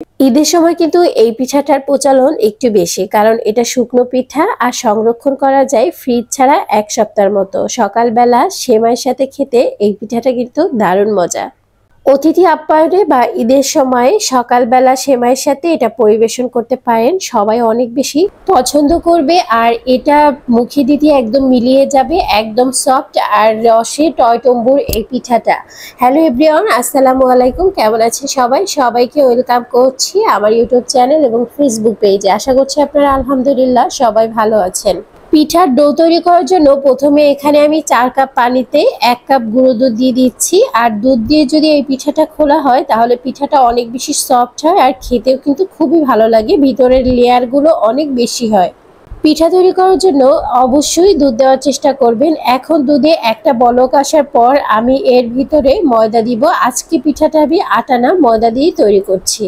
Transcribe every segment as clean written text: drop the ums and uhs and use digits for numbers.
ঈদের সময় কিন্তু এই পিঠাটার প্রচলন একটু বেশি, কারণ এটা শুকনো পিঠা আর সংরক্ষণ করা যায় ফ্রিজ ছাড়া 1 সপ্তাহের মতো। সকালবেলা সেমাইয়ের সাথে খেতে এই পিঠাটা কিন্তু দারুণ মজা। অতিথি আপ্যায়নে বা ঈদের সময় সকালবেলা সেমাইয়ের সাথে এটা পরিবেশন করতে পারেন, সবাই অনেক বেশি পছন্দ করবে। আর এটা মুখে দিতে একদম মিলিয়ে যাবে, একদম সফট আর রসে টয়টম্বুর এই পিঠাটা। হ্যালো এভরিওয়ান, আসসালামু আলাইকুম। কেমন আছেন সবাই? সবাইকে ওয়েলকাম করছি আমার ইউটিউব চ্যানেল এবং ফেসবুক পেজে। আশা করছি আপনারা আলহামদুলিল্লাহ সবাই ভালো আছেন। পিঠার ডো তৈরি করার জন্য প্রথমে এখানে আমি 4 কাপ পানিতে 1 কাপ গুঁড়ো দুধ দিয়ে দিচ্ছি। আর দুধ দিয়ে যদি এই পিঠাটা খোলা হয় তাহলে পিঠাটা অনেক বেশি সফট হয় আর খেতেও কিন্তু খুবই ভালো লাগে, ভিতরের লেয়ারগুলো অনেক বেশি হয়। পিঠা তৈরি করার জন্য অবশ্যই দুধ দেওয়ার চেষ্টা করবেন। এখন দুধে একটা বলক আসার পর আমি এর ভিতরে ময়দা দিব। আজকে পিঠাটা আমি আটা না ময়দা দিয়ে তৈরি করছি।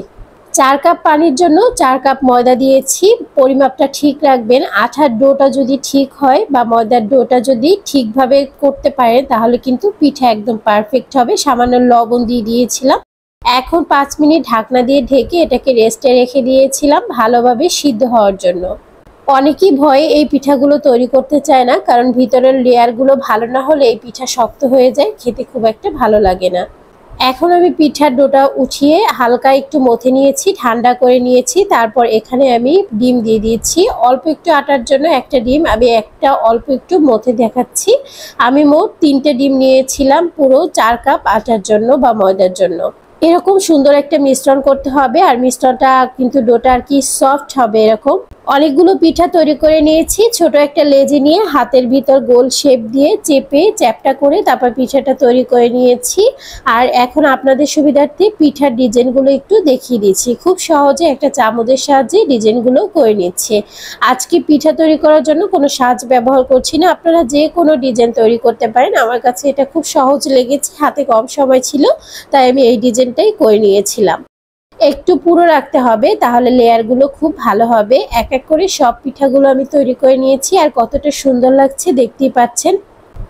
4 কাপ পানির জন্য 4 কাপ ময়দা দিয়েছি। পরিমাপটা ঠিক রাখবেন। আটার ডোটা যদি ঠিক হয় বা ময়দার ডোটা যদি ঠিকভাবে করতে পারেন তাহলে কিন্তু পিঠা একদম পারফেক্ট হবে। সামান্য লবণ দিয়ে দিয়েছিলাম। এখন 5 মিনিট ঢাকনা দিয়ে ঢেকে এটাকে রেস্টে রেখে দিয়েছিলাম ভালোভাবে সিদ্ধ হওয়ার জন্য। অনেকেই ভয়ে এই পিঠাগুলো তৈরি করতে চায় না, কারণ ভিতরের লেয়ারগুলো ভালো না হলে এই পিঠা শক্ত হয়ে যায়, খেতে খুব একটা ভালো লাগে না। এখন আমি পিঠার ডোটা উঠিয়ে হালকা একটু মথে নিয়েছি, ঠান্ডা করে নিয়েছি। তারপর এখানে আমি ডিম দিয়ে দিয়েছি। অল্প একটু আটার জন্য একটা ডিম আমি অল্প একটু মথে দেখাচ্ছি। আমি মোট 3টে ডিম নিয়েছিলাম পুরো 4 কাপ আটার জন্য বা ময়দার জন্য। এরকম সুন্দর একটা মিশ্রণ করতে হবে, আর মিশ্রণটা কিন্তু ডোটা আর কি সফট হবে এরকম। অনেকগুলো পিঠা তৈরি করে নিয়েছি। ছোট একটা লেজি নিয়ে হাতের ভিতর গোল শেপ দিয়ে চেপে চ্যাপটা করে তারপর পিঠাটা তৈরি করে নিয়েছি। আর এখন আপনাদের সুবিধার্থে পিঠার ডিজাইনগুলো একটু দেখিয়ে দিচ্ছি। খুব সহজে একটা চামচের সাহায্যে ডিজাইনগুলো করে নিচ্ছে। আজকে পিঠা তৈরি করার জন্য কোনো সাজ ব্যবহার করছি না, আপনারা যে কোনো ডিজাইন তৈরি করতে পারেন। আমার কাছে এটা খুব সহজ লেগেছে, হাতে কম সময় ছিল তাই আমি এই ডিজাইনটাই করে নিয়েছিলাম। একটু পুরো রাখতে হবে, তাহলে লেয়ারগুলো খুব ভালো হবে। এক এক করে সব পিঠাগুলো আমি তৈরি করে নিয়েছি আর কতটা সুন্দর লাগছে দেখতেই পাচ্ছেন।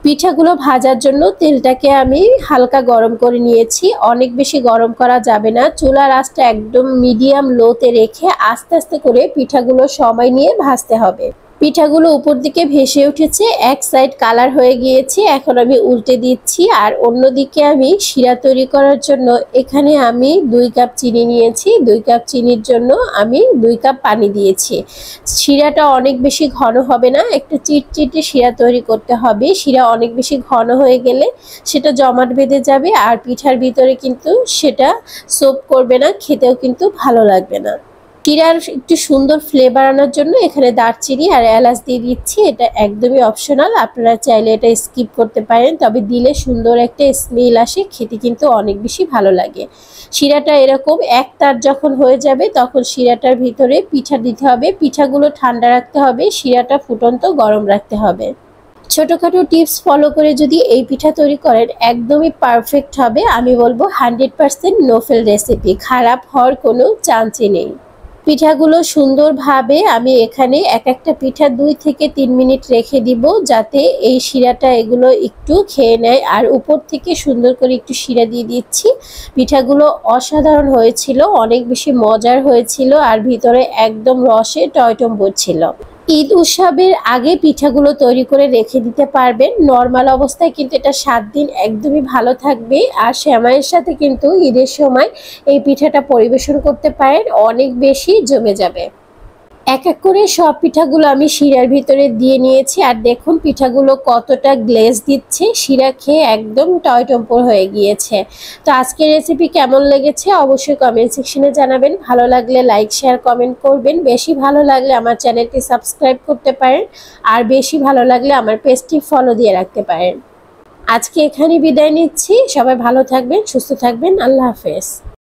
পিঠাগুলো ভাজার জন্য তেলটাকে আমি হালকা গরম করে নিয়েছি। অনেক বেশি গরম করা যাবে না, চুলার আঁচটা একদম মিডিয়াম লোতে রেখে আস্তে আস্তে করে পিঠাগুলো সময় নিয়ে ভাজতে হবে। পিঠাগুলো উপর দিকে ভেসে উঠেছে, এক সাইড কালার হয়ে গিয়েছে। এখন আমি উল্টে দিচ্ছি। আর অন্যদিকে আমি শিরা তৈরি করার জন্য এখানে আমি 2 কাপ চিনি নিয়েছি। 2 কাপ চিনির জন্য আমি 2 কাপ পানি দিয়েছি। শিরাটা অনেক বেশি ঘন হবে না, একটু চিটচিটে শিরা তৈরি করতে হবে। শিরা অনেক বেশি ঘন হয়ে গেলে সেটা জমাট বেঁধে যাবে আর পিঠার ভিতরে কিন্তু সেটা সোপ করবে না, খেতেও কিন্তু ভালো লাগবে না। শিরার একটু সুন্দর ফ্লেভার আনার জন্য এখানে দারচিনি আর এলাচ দিয়ে দিচ্ছি। এটা একদমই অপশনাল, আপনারা চাইলে এটা স্কিপ করতে পারেন, তবে দিলে সুন্দর একটা স্মেল আসে, খেতে কিন্তু অনেক বেশি ভালো লাগে। শিরাটা এরকম এক তার যখন হয়ে যাবে তখন শিরাটার ভিতরে পিঠা দিতে হবে। পিঠাগুলো ঠান্ডা রাখতে হবে, শিরাটা ফুটন্ত গরম রাখতে হবে। ছোটখাটো টিপস ফলো করে যদি এই পিঠা তৈরি করেন একদমই পারফেক্ট হবে। আমি বলবো 100% নো ফেল রেসিপি, খারাপ হওয়ার কোনো চান্সই নেই। পিঠাগুলো সুন্দরভাবে আমি এখানে এক একটা পিঠা 2 থেকে 3 মিনিট রেখে দিব, যাতে এই শিরাটা এগুলো একটু খেয়ে নেয়। আর উপর থেকে সুন্দর করে একটু শিরা দিয়ে দিচ্ছি। পিঠাগুলো অসাধারণ হয়েছিল, অনেক বেশি মজার হয়েছিল আর ভিতরে একদম রসে টয়টম্বুর ছিল। ঈদ উৎসবের আগে পিঠাগুলো তৈরি করে রেখে দিতে পারবেন। নর্মাল অবস্থায় কিন্তু এটা 7 দিন একদমই ভালো থাকবে। আর সেমাইয়ের সাথে কিন্তু ঈদের সময় এই পিঠাটা পরিবেশন করতে পারেন, অনেক বেশি জমে যাবে। এক এক করে সব পিঠাগুলো আমি শিরার ভিতরে দিয়ে নিয়েছি। আর দেখুন পিঠাগুলো কতটা গ্লেজ দিচ্ছে, শিরা খেয়ে একদম টয়টম্বুর হয়ে গিয়েছে। তো আজকের রেসিপি কেমন লেগেছে অবশ্যই কমেন্ট সেকশনে জানাবেন। ভালো লাগলে লাইক শেয়ার কমেন্ট করবেন। বেশি ভালো লাগলে আমার চ্যানেলটি সাবস্ক্রাইব করতে পারেন, আর বেশি ভালো লাগলে আমার পেজটি ফলো দিয়ে রাখতে পারেন। আজকে এখানে বিদায় নিচ্ছি। সবাই ভালো থাকবেন, সুস্থ থাকবেন। আল্লাহ হাফেজ।